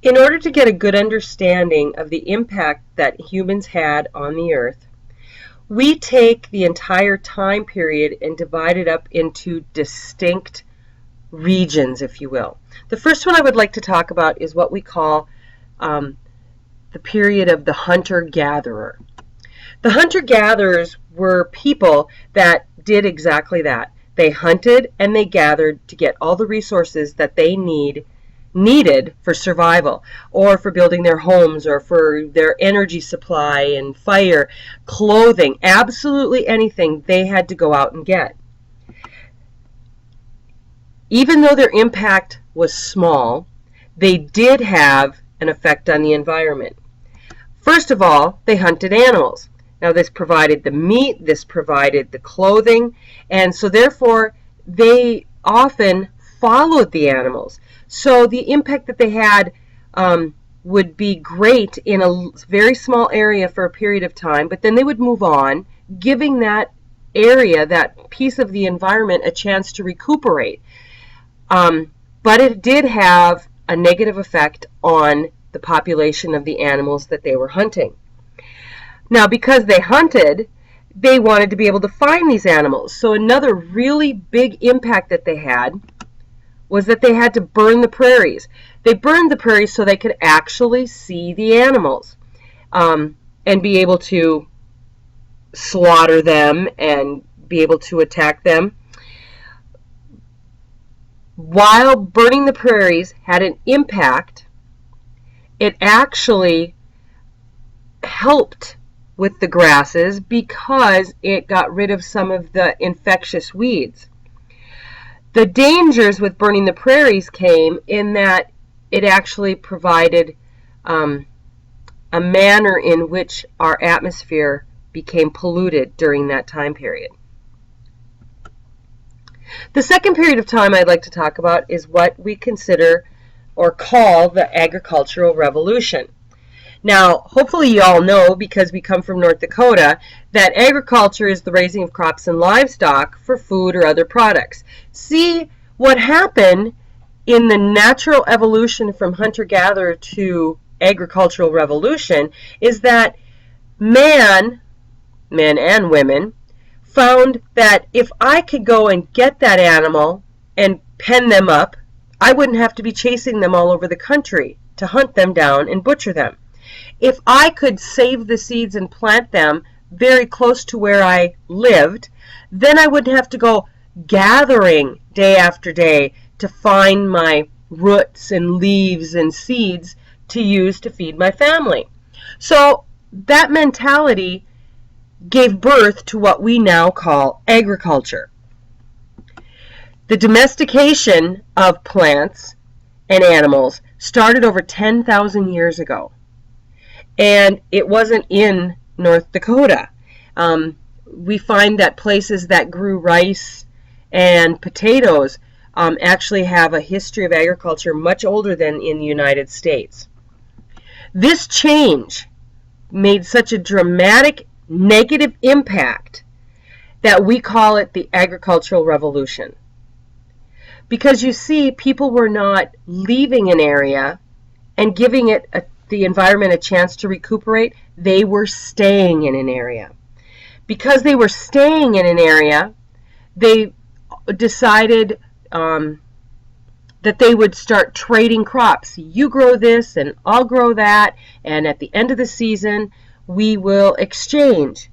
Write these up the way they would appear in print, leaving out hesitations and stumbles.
In order to get a good understanding of the impact that humans had on the earth, we take the entire time period and divide it up into distinct regions, if you will. The first one I would like to talk about is what we call the period of the hunter-gatherer. The hunter-gatherers were people that did exactly that. They hunted and they gathered to get all the resources that they needed for survival, or for building their homes, or for their energy supply and fire, clothing, absolutely anything they had to go out and get. Even though their impact was small, they did have an effect on the environment. First of all, they hunted animals. Now this provided the meat, this provided the clothing, and so therefore they often followed the animals. So the impact that they had would be great in a very small area for a period of time, but then they would move on, giving that area, that piece of the environment, a chance to recuperate. But it did have a negative effect on the population of the animals that they were hunting. Now, because they hunted, they wanted to be able to find these animals. So another really big impact that they had was that they had to burn the prairies. They burned the prairies so they could actually see the animals and be able to slaughter them and be able to attack them. While burning the prairies had an impact, it actually helped with the grasses because it got rid of some of the infectious weeds. The dangers with burning the prairies came in that it actually provided a manner in which our atmosphere became polluted during that time period. The second period of time I'd like to talk about is what we consider or call the agricultural revolution. Now, hopefully you all know, because we come from North Dakota, that agriculture is the raising of crops and livestock for food or other products. See, what happened in the natural evolution from hunter-gatherer to agricultural revolution is that men and women, found that if I could go and get that animal and pen them up, I wouldn't have to be chasing them all over the country to hunt them down and butcher them. If I could save the seeds and plant them very close to where I lived, then I wouldn't have to go gathering day after day to find my roots and leaves and seeds to use to feed my family. So that mentality gave birth to what we now call agriculture. The domestication of plants and animals started over 10,000 years ago. And it wasn't in North Dakota. We find that places that grew rice and potatoes actually have a history of agriculture much older than in the United States. This change made such a dramatic negative impact that we call it the agricultural revolution. Because you see, people were not leaving an area and giving it the environment a chance to recuperate. They were staying in an area. Because they were staying in an area, they decided that they would start trading crops. You grow this and I'll grow that, and at the end of the season we will exchange.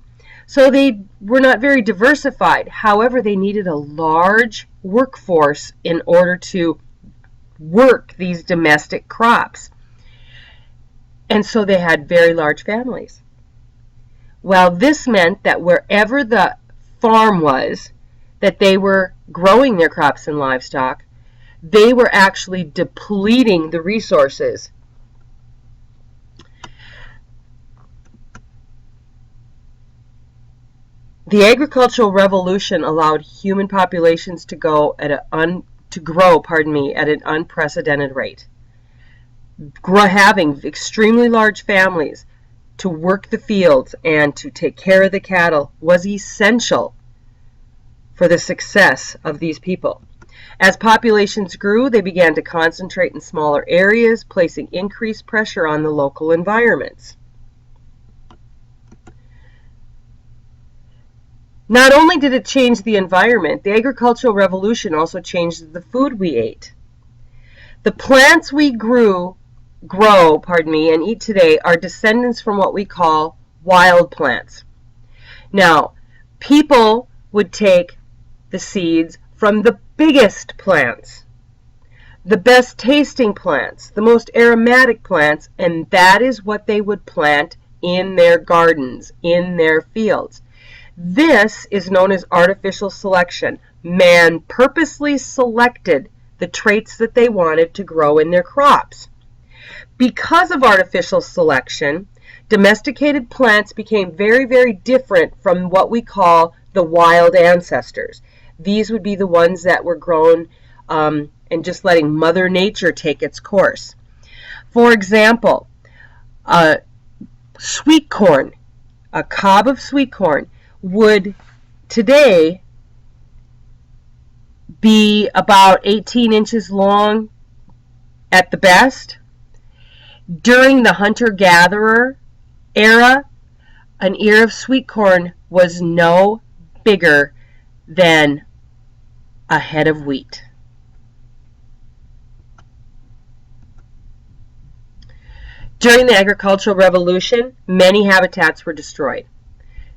So they were not very diversified. However, they needed a large workforce in order to work these domestic crops. And so they had very large families. Well, this meant that wherever the farm was, that they were growing their crops and livestock, they were actually depleting the resources. The agricultural revolution allowed human populations to grow at an unprecedented rate. Having extremely large families to work the fields and to take care of the cattle was essential for the success of these people. As populations grew, they began to concentrate in smaller areas, placing increased pressure on the local environments. Not only did it change the environment, the agricultural revolution also changed the food we ate. The plants we grow, and eat today are descendants from what we call wild plants. Now, people would take the seeds from the biggest plants, the best tasting plants, the most aromatic plants, and that is what they would plant in their gardens, in their fields. This is known as artificial selection. Man purposely selected the traits that they wanted to grow in their crops. Because of artificial selection, domesticated plants became very, very different from what we call the wild ancestors. These would be the ones that were grown and just letting Mother Nature take its course. For example, sweet corn, a cob of sweet corn, would today be about 18 inches long at the best. During the hunter-gatherer era, an ear of sweet corn was no bigger than a head of wheat. During the agricultural revolution, many habitats were destroyed.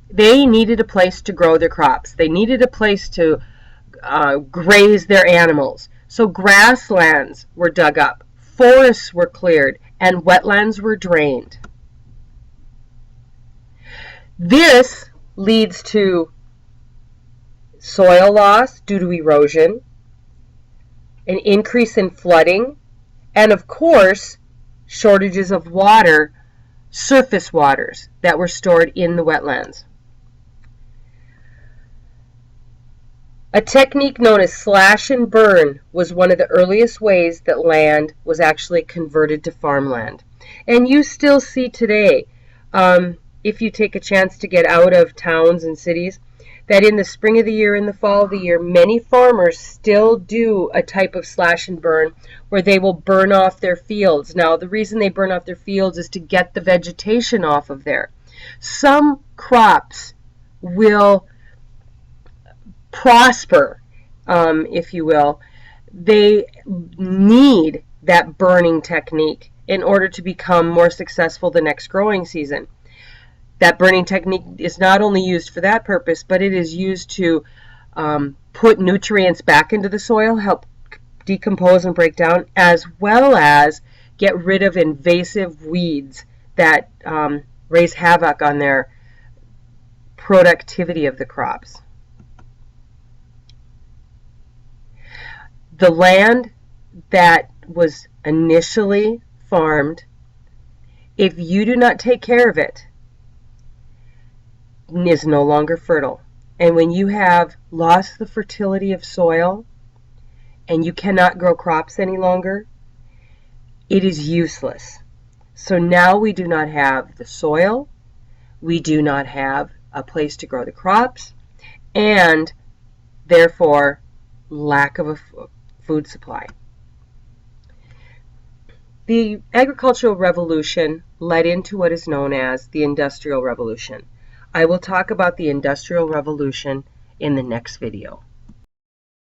They needed a place to grow their crops. They needed a place to graze their animals. So grasslands were dug up, forests were cleared, and wetlands were drained. This leads to soil loss due to erosion, an increase in flooding, and of course, shortages of water, surface waters that were stored in the wetlands. A technique known as slash and burn was one of the earliest ways that land was actually converted to farmland. And you still see today, if you take a chance to get out of towns and cities, that in the spring of the year and the fall of the year, many farmers still do a type of slash and burn where they will burn off their fields. Now, the reason they burn off their fields is to get the vegetation off of there. Some crops will prosper, if you will. They need that burning technique in order to become more successful the next growing season. That burning technique is not only used for that purpose, but it is used to put nutrients back into the soil, help decompose and break down, as well as get rid of invasive weeds that raise havoc on their productivity of the crops. The land that was initially farmed, if you do not take care of it, is no longer fertile. And when you have lost the fertility of soil and you cannot grow crops any longer, it is useless. So now we do not have the soil, we do not have a place to grow the crops, and therefore lack of a food supply. The agricultural revolution led into what is known as the Industrial Revolution. I will talk about the Industrial Revolution in the next video.